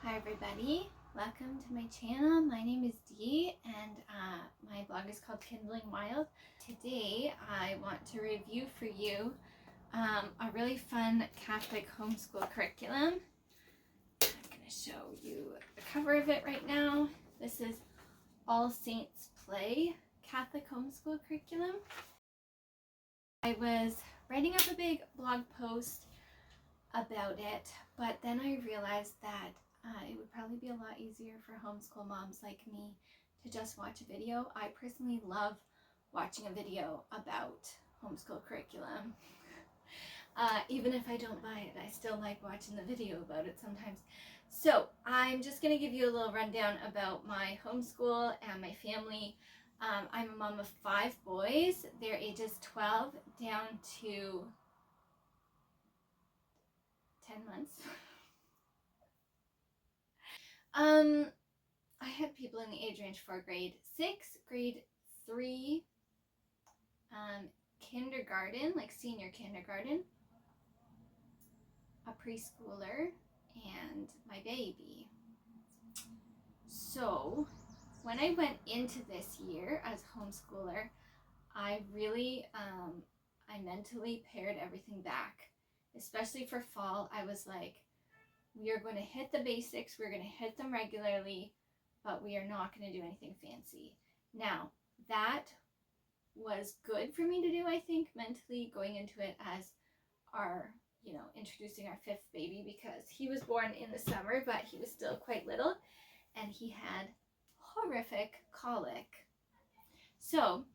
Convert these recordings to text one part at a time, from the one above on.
Hi everybody, welcome to my channel. My name is Dee and my blog is called Kindling Wild. Today I want to review for you a really fun Catholic homeschool curriculum. I'm going to show you the cover of it right now. This is All Saints Play Catholic homeschool curriculum. I was writing up a big blog post about it, but then I realized that it would probably be a lot easier for homeschool moms like me to just watch a video. I personally love watching a video about homeschool curriculum. Even if I don't buy it, I still like watching the video about it sometimes. So I'm just going to give you a little rundown about my homeschool and my family. I'm a mom of 5 boys. They're ages 12 down to 10 months. I had people in the age range for grade 6, grade 3, kindergarten, like senior kindergarten, a preschooler, and my baby. So when I went into this year as homeschooler, I really, I mentally pared everything back. Especially for fall, I was like, we are going to hit the basics, we're going to hit them regularly, but we are not going to do anything fancy. Now, that was good for me to do, I think, mentally, going into it as our, introducing our 5th baby, because he was born in the summer, but he was still quite little, and he had horrific colic. So,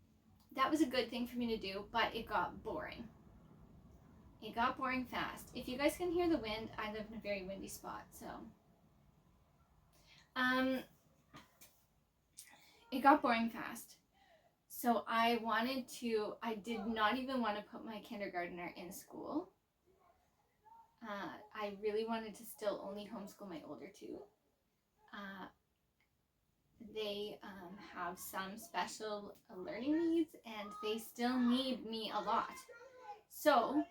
that was a good thing for me to do, but it got boring. It got boring fast. If you guys can hear the wind, I live in a very windy spot, so it got boring fast. So I did not even want to put my kindergartner in school. I really wanted to still only homeschool my older 2. They have some special learning needs and they still need me a lot. So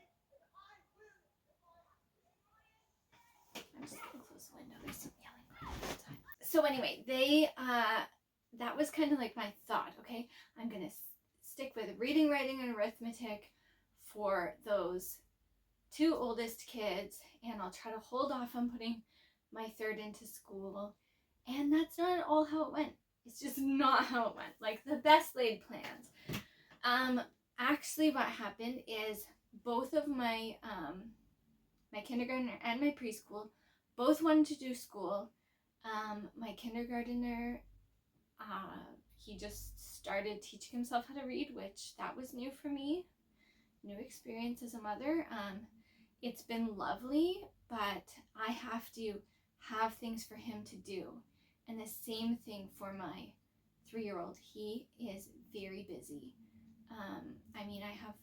I'm just going to close the window. There's some yelling going on outside. So anyway, that was kind of like my thought. Okay, I'm going to stick with reading, writing, and arithmetic for those 2 oldest kids, and I'll try to hold off on putting my 3rd into school. And that's not at all how it went. It's just not how it went. Like the best laid plans. Actually, what happened is both of my my kindergartner and my preschool both wanted to do school. My kindergartner, he just started teaching himself how to read, which that was new for me. New experience as a mother. It's been lovely, but I have to have things for him to do. And the same thing for my 3-year-old. He is very busy. I have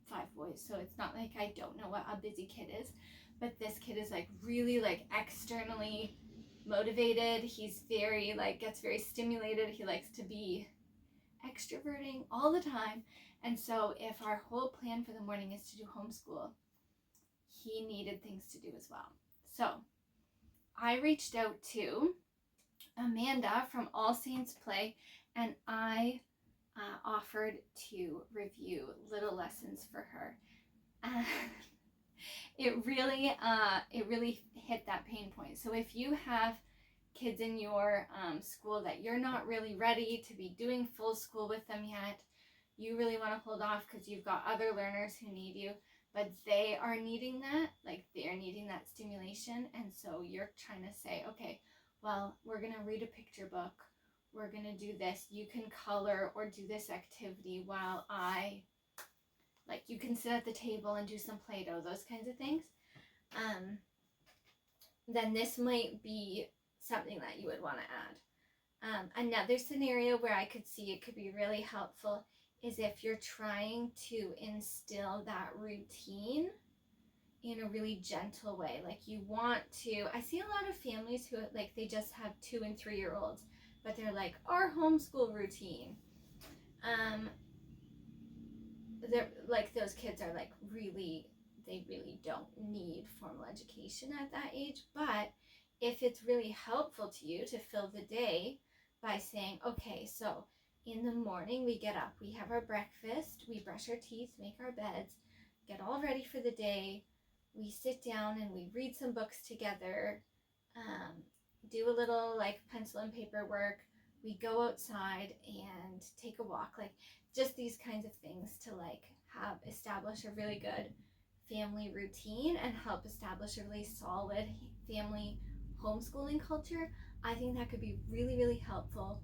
5 boys, so it's not like I don't know what a busy kid is, but this kid is like really like externally motivated. He's very gets very stimulated. He likes to be extroverting all the time. And so if our whole plan for the morning is to do homeschool, he needed things to do as well. So I reached out to Amanda from All Saints Play, and I offered to review little lessons for her. It really hit that pain point. So if you have kids in your school that you're not really ready to be doing full school with them yet, you really want to hold off because you've got other learners who need you, but they are needing that, they're needing that stimulation. And so you're trying to say, okay, well, we're going to read a picture book, we're going to do this, you can color or do this activity while you can sit at the table and do some Play-Doh, those kinds of things. Then this might be something that you would want to add. Another scenario where I could see it could be really helpful is if you're trying to instill that routine in a really gentle way. You want to, I see a lot of families who they just have 2 and 3-year-olds, but they're like, our homeschool routine. They're those kids are they really don't need formal education at that age. But if it's really helpful to you to fill the day by saying, okay, so in the morning we get up, we have our breakfast, we brush our teeth, make our beds, get all ready for the day, we sit down and we read some books together, do a little like pencil and paper work, we go outside and take a walk, like just these kinds of things to like have establish a really good family routine and help establish a really solid family homeschooling culture. I think that could be really, really helpful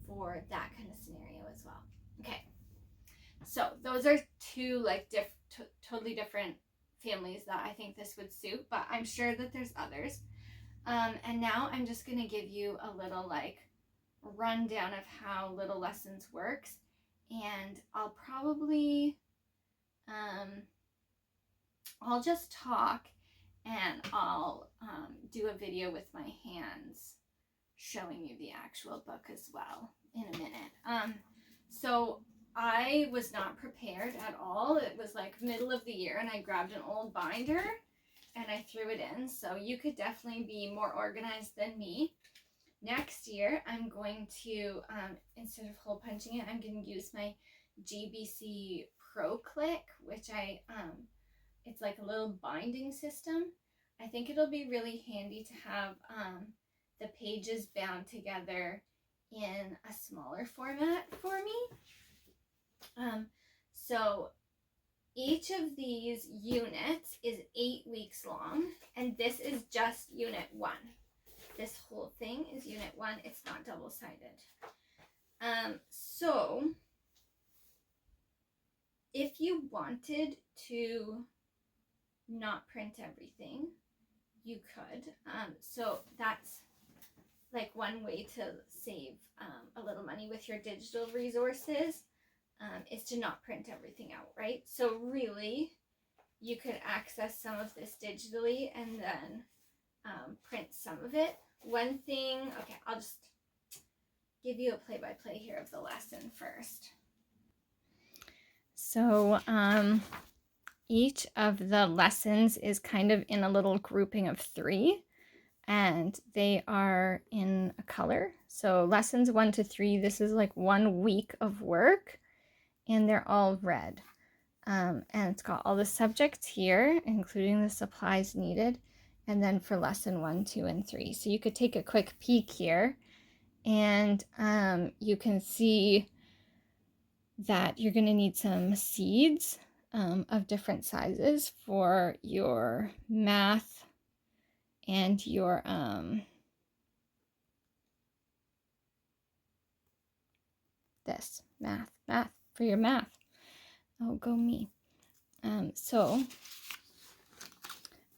for that kind of scenario as well. Okay, so those are two like totally different families that I think this would suit, but I'm sure that there's others. And now I'm just gonna give you a little like rundown of how Little Lessons works, and I'll probably I'll just talk and I'll do a video with my hands showing you the actual book as well in a minute. So I was not prepared at all. It was like middle of the year and I grabbed an old binder and I threw it in. So you could definitely be more organized than me. Next year, I'm going to, instead of hole punching it, I'm going to use my GBC Pro Click, which it's like a little binding system. I think it'll be really handy to have the pages bound together in a smaller format for me. So each of these units is 8 weeks long, and this is just unit 1. This whole thing is unit 1. It's not double-sided. So if you wanted to not print everything, you could. So that's like one way to save a little money with your digital resources, is to not print everything out, right? So really, you could access some of this digitally and then print some of it. One thing, okay, I'll just give you a play-by-play here of the lesson first. So each of the lessons is kind of in a little grouping of 3, and they are in a color. So lessons 1 to 3, this is like 1 week of work, and they're all red. And it's got all the subjects here, including the supplies needed, and then for lesson 1, 2, and 3. So you could take a quick peek here, and you can see that you're going to need some seeds of different sizes for your math and your math for your math. Oh, go me. So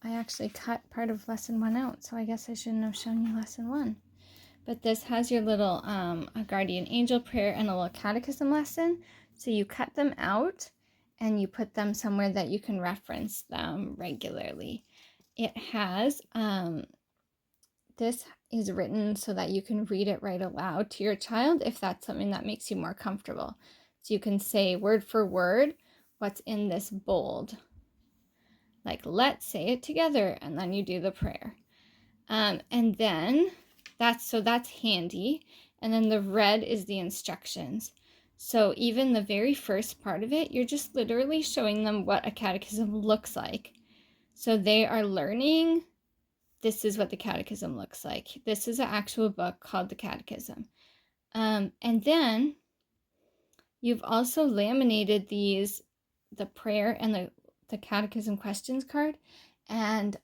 I actually cut part of lesson 1 out, so I guess I shouldn't have shown you lesson 1. But this has your little a guardian angel prayer and a little catechism lesson. So you cut them out and you put them somewhere that you can reference them regularly. It has, this is written so that you can read it right aloud to your child if that's something that makes you more comfortable. So you can say word for word what's in this bold. Like, let's say it together, and then you do the prayer. And then that's handy. And then the red is the instructions. So even the very first part of it, you're just literally showing them what a catechism looks like. So they are learning, this is what the catechism looks like. This is an actual book called the Catechism. And then you've also laminated these, the prayer and the catechism questions card. And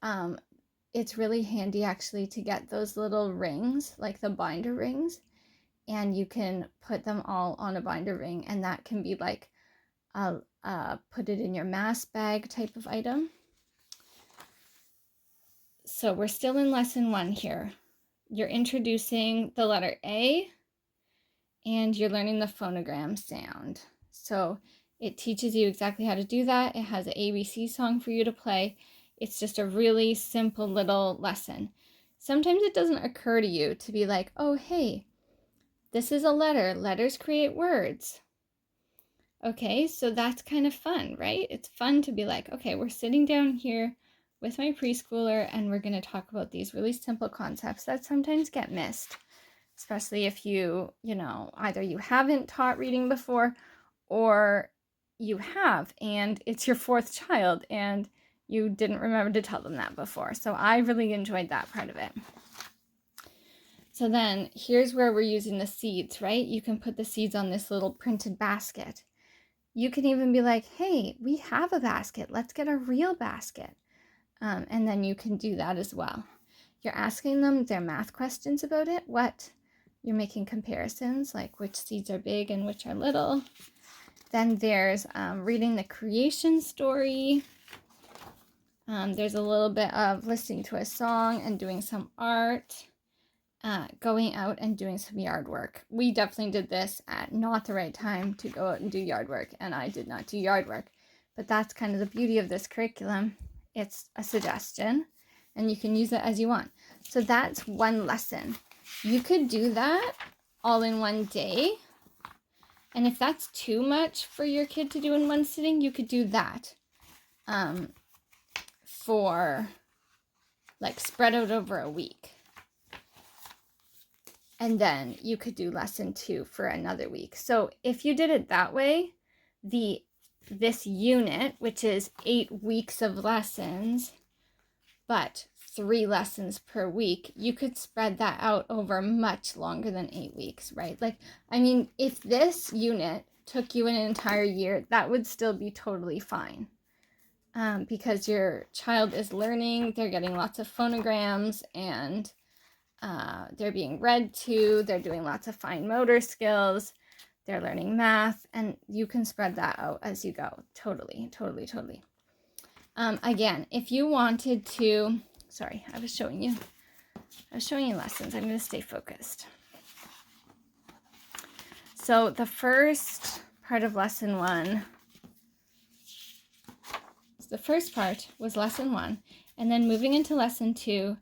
it's really handy actually to get those little rings, like the binder rings, and you can put them all on a binder ring, and that can be like put it in your mass bag type of item. So we're still in lesson 1 here. You're introducing the letter A, and you're learning the phonogram sound. So it teaches you exactly how to do that. It has an ABC song for you to play. It's just a really simple little lesson. Sometimes it doesn't occur to you to be like, oh, hey, this is a letter. Letters create words. Okay, so that's kind of fun, right? It's fun to be like, okay, we're sitting down here. with my preschooler, and we're going to talk about these really simple concepts that sometimes get missed, especially if you know, either you haven't taught reading before or you have and it's your fourth child and you didn't remember to tell them that before. So I really enjoyed that part of it. So then here's where we're using the seeds, right? You can put the seeds on this little printed basket. You can even be like, hey, we have a basket. Let's get a real basket. And then you can do that as well. You're asking them their math questions about it. You're making comparisons, like which seeds are big and which are little. Then there's reading the creation story. There's a little bit of listening to a song and doing some art. Going out and doing some yard work. We definitely did this at not the right time to go out and do yard work, and I did not do yard work. But that's kind of the beauty of this curriculum. It's a suggestion, and you can use it as you want. So that's one lesson. You could do that all in one day. And if that's too much for your kid to do in one sitting, you could do that for like spread out over a week. And then you could do lesson 2 for another week. So if you did it that way, this unit, which is 8 weeks of lessons, but 3 lessons per week, you could spread that out over much longer than 8 weeks, right? Like, I mean, if this unit took you an entire year, that would still be totally fine. Because your child is learning, they're getting lots of phonograms, and they're being read to, they're doing lots of fine motor skills, they're learning math, and you can spread that out as you go. Totally. Again, if you wanted to, sorry, I was showing you lessons. I'm going to stay focused. So the first part of lesson 1, the first part was lesson 1, and then moving into lesson 2,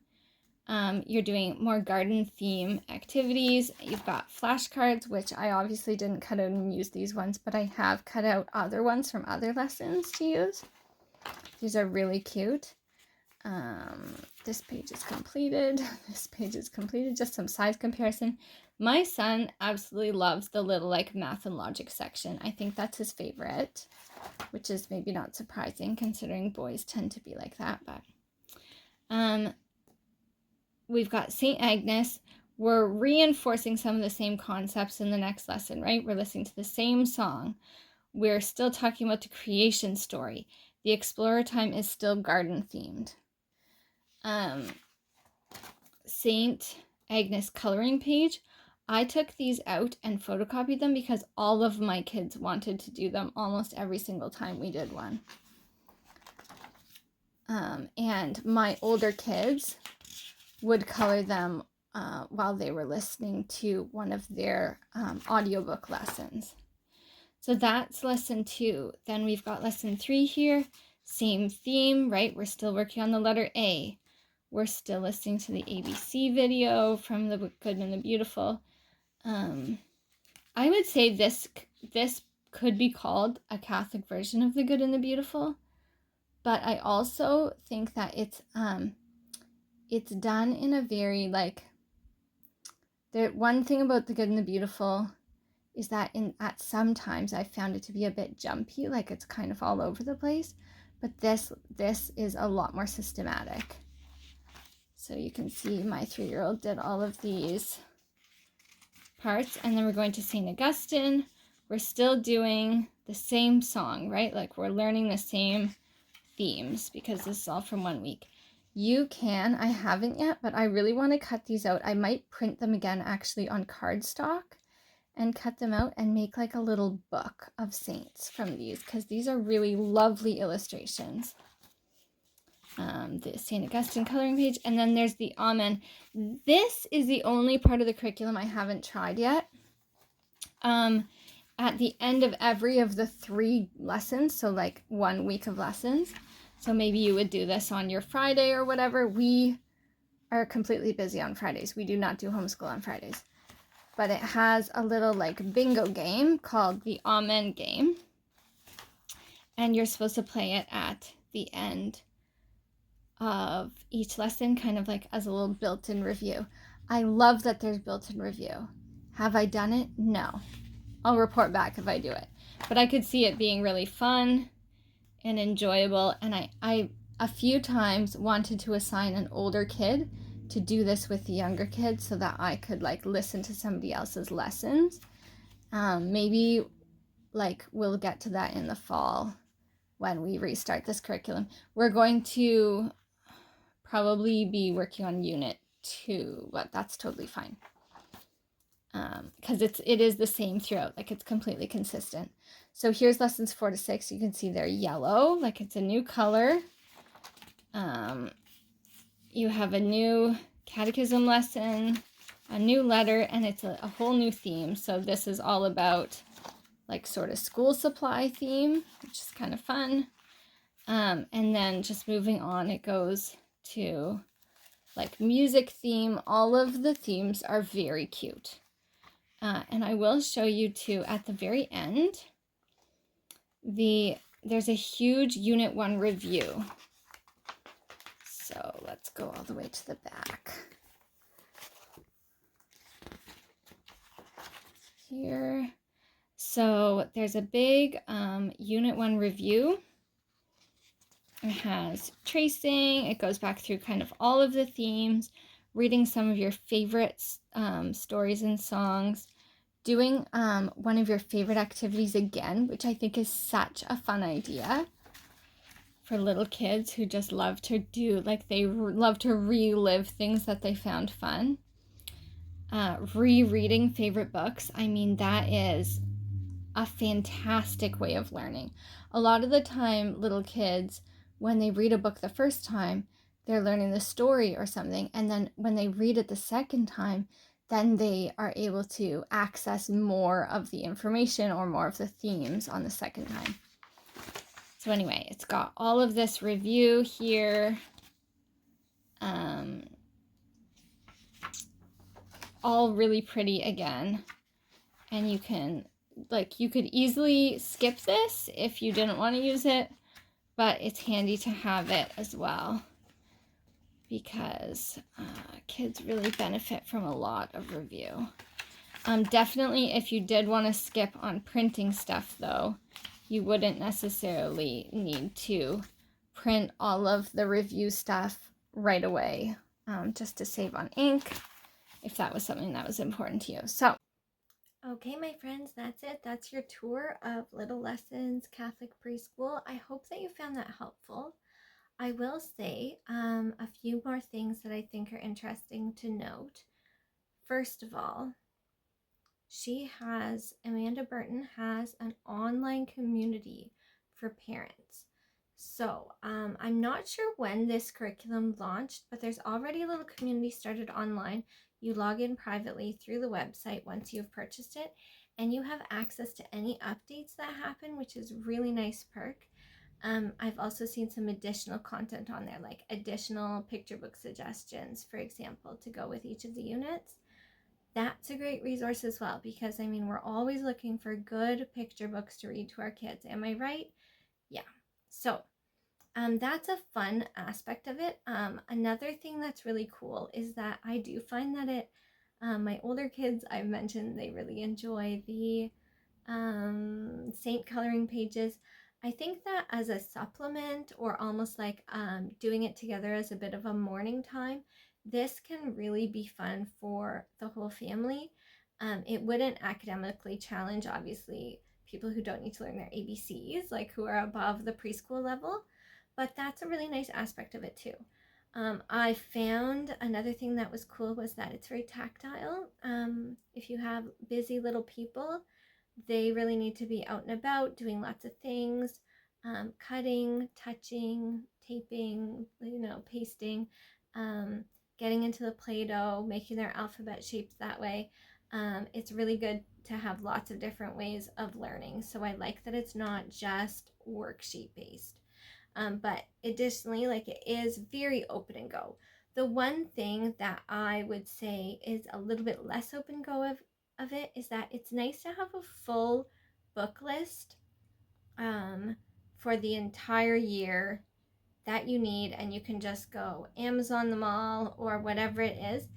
you're doing more garden theme activities. You've got flashcards, which I obviously didn't cut out and use these ones, but I have cut out other ones from other lessons to use. These are really cute. This page is completed. This page is completed. Just some size comparison. My son absolutely loves the little like math and logic section. I think that's his favorite, which is maybe not surprising considering boys tend to be like that. But we've got St. Agnes. We're reinforcing some of the same concepts in the next lesson, right? We're listening to the same song. We're still talking about the creation story. The Explorer Time is still garden themed. St. Agnes coloring page. I took these out and photocopied them because all of my kids wanted to do them almost every single time we did one. And my older kids would color them while they were listening to one of their audiobook lessons. So that's lesson 2. Then we've got lesson 3 here. Same theme, right? We're still working on the letter A. We're still listening to the ABC video from The Good and the Beautiful. I would say this could be called a Catholic version of The Good and the Beautiful, but I also think that it's done in a very like. One thing about The Good and the Beautiful is that at sometimes I found it to be a bit jumpy, like it's kind of all over the place, but this is a lot more systematic. So you can see my 3-year-old did all of these parts, and then we're going to St. Augustine. We're still doing the same song, right? Like we're learning the same themes because this is all from 1 week. You can, I haven't yet, but I really want to cut these out. I might print them again actually on cardstock and cut them out and make like a little book of saints from these because these are really lovely illustrations. The St. Augustine coloring page, and then there's the Amen. This is the only part of the curriculum I haven't tried yet. At the end of every of the 3 lessons, so like 1 week of lessons, so maybe you would do this on your Friday or whatever. We are completely busy on Fridays. We do not do homeschool on Fridays. But it has a little like bingo game called the Amen game. And you're supposed to play it at the end of each lesson, kind of like as a little built-in review. I love that there's built-in review. Have I done it? No. I'll report back if I do it. But I could see it being really fun and enjoyable, and I a few times wanted to assign an older kid to do this with the younger kids so that I could like listen to somebody else's lessons. Maybe like we'll get to that in the fall when we restart this curriculum. We're going to probably be working on unit 2, but that's totally fine. Because it is the same throughout, like it's completely consistent. So here's lessons 4 to 6. You can see they're yellow, like it's a new color. You have a new catechism lesson, a new letter, and it's a whole new theme. So this is all about like sort of school supply theme, which is kind of fun. And then just moving on, it goes to like music theme. All of the themes are very cute. And I will show you too at the very end, there's a huge Unit 1 review. So let's go all the way to the back. Here. So there's a big Unit 1 review. It has tracing. It goes back through kind of all of the themes, reading some of your favorite stories and songs, doing one of your favorite activities again, which I think is such a fun idea for little kids who just love to do, like they love to relive things that they found fun. Rereading favorite books. I mean, that is a fantastic way of learning. A lot of the time, little kids, when they read a book the first time, they're learning the story or something, and then when they read it the second time, then they are able to access more of the information or more of the themes on the second time. So anyway, it's got all of this review here. All really pretty again. And you can, like, you could easily skip this if you didn't want to use it, but it's handy to have it as well because kids really benefit from a lot of review. Definitely, if you did want to skip on printing stuff, though, you wouldn't necessarily need to print all of the review stuff right away, just to save on ink, if that was something that was important to you. So, okay, my friends, that's it. That's your tour of Little Lessons Catholic Preschool. I hope that you found that helpful. I will say a few more things that I think are interesting to note. First of all, Amanda Burton has an online community for parents. So I'm not sure when this curriculum launched, but there's already a little community started online. You log in privately through the website once you've purchased it, and you have access to any updates that happen, which is really nice perk. I've also seen some additional content on there, like additional picture book suggestions, for example, to go with each of the units. That's a great resource as well, because I mean, we're always looking for good picture books to read to our kids. Am I right? Yeah. So that's a fun aspect of it. Another thing that's really cool is that I do find that my older kids, I've mentioned, they really enjoy the saint coloring pages. I think that as a supplement or almost like doing it together as a bit of a morning time, this can really be fun for the whole family. It wouldn't academically challenge, obviously, people who don't need to learn their ABCs, like who are above the preschool level, but that's a really nice aspect of it too. I found another thing that was cool was that it's very tactile. If you have busy little people, they really need to be out and about doing lots of things, cutting, touching, taping, pasting, getting into the Play-Doh, making their alphabet shapes that way. It's really good to have lots of different ways of learning. So I like that it's not just worksheet based. But additionally, like, it is very open and go. The one thing that I would say is a little bit less open go of it is that it's nice to have a full book list for the entire year that you need, and you can just go Amazon them all or whatever it is.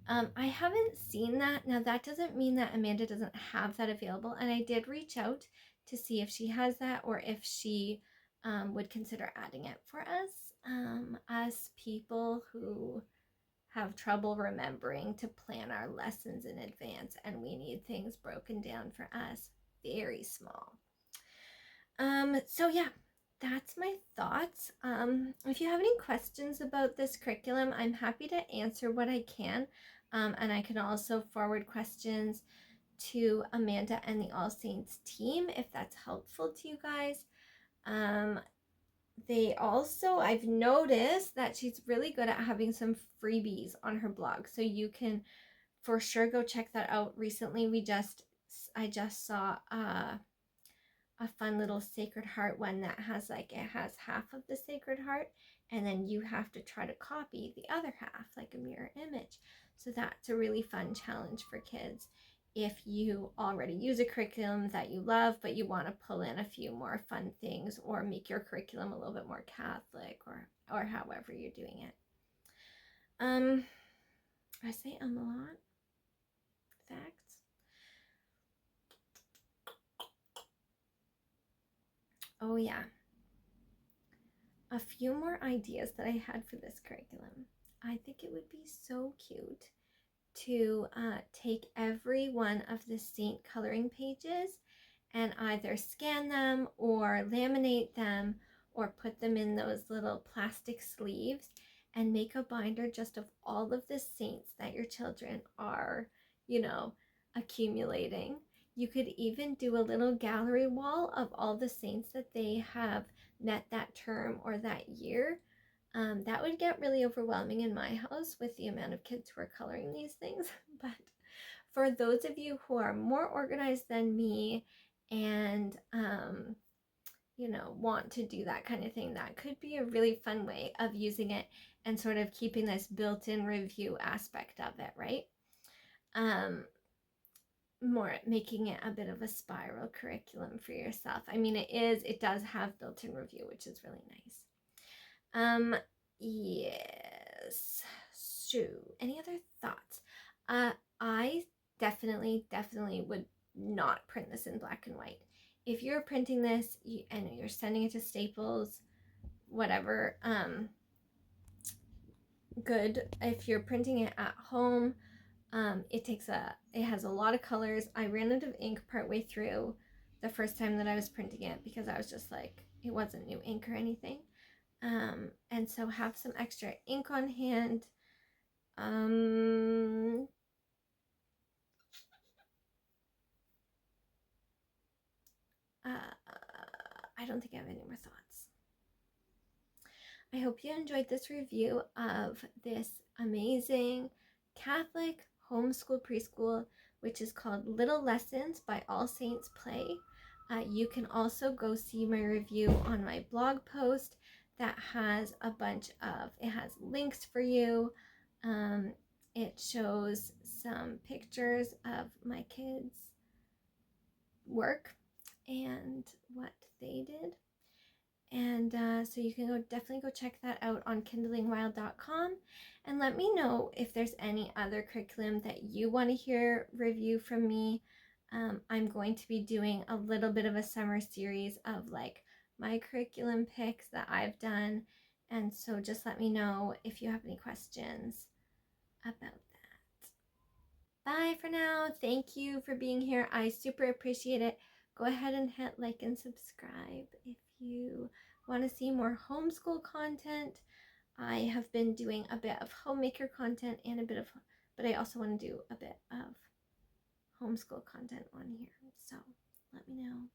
I haven't seen that. Now, that doesn't mean that Amanda doesn't have that available, and I did reach out to see if she has that or if she would consider adding it for us. As people who have trouble remembering to plan our lessons in advance, and we need things broken down for us very small. So yeah, that's my thoughts. If you have any questions about this curriculum, I'm happy to answer what I can. And I can also forward questions to Amanda and the All Saints team if that's helpful to you guys. They also, I've noticed that she's really good at having some freebies on her blog, so you can for sure go check that out. Recently, I just saw a fun little Sacred Heart one that has it has half of the Sacred Heart, and then you have to try to copy the other half, like a mirror image. So that's a really fun challenge for kids if you already use a curriculum that you love, but you want to pull in a few more fun things or make your curriculum a little bit more Catholic, or however you're doing it. I say a lot. Facts. Oh yeah. A few more ideas that I had for this curriculum. I think it would be so cute to take every one of the Saint coloring pages and either scan them or laminate them or put them in those little plastic sleeves and make a binder just of all of the saints that your children are, accumulating. You could even do a little gallery wall of all the saints that they have met that term or that year. That would get really overwhelming in my house with the amount of kids who are coloring these things. But for those of you who are more organized than me and, want to do that kind of thing, that could be a really fun way of using it and sort of keeping this built-in review aspect of it, right? More making it a bit of a spiral curriculum for yourself. I mean, it does have built-in review, which is really nice. Yes. So, any other thoughts? I definitely would not print this in black and white. If you're printing this and you're sending it to Staples, whatever, good. If you're printing it at home, it has a lot of colors. I ran out of ink partway through the first time that I was printing it because I was just like, it wasn't new ink or anything. And so have some extra ink on hand. I don't think I have any more thoughts. I hope you enjoyed this review of this amazing Catholic homeschool preschool, which is called Little Lessons by All Saints Play. You can also go see my review on my blog post that has it has links for you. It shows some pictures of my kids' work and what they did. And so you can definitely go check that out on kindlingwild.com, and let me know if there's any other curriculum that you want to hear review from me. I'm going to be doing a little bit of a summer series of like my curriculum picks that I've done, and so just let me know if you have any questions about that. Bye for now. Thank you for being here. I super appreciate it. Go ahead and hit like and subscribe if you want to see more homeschool content. I have been doing a bit of homemaker content but I also want to do a bit of homeschool content on here. So let me know.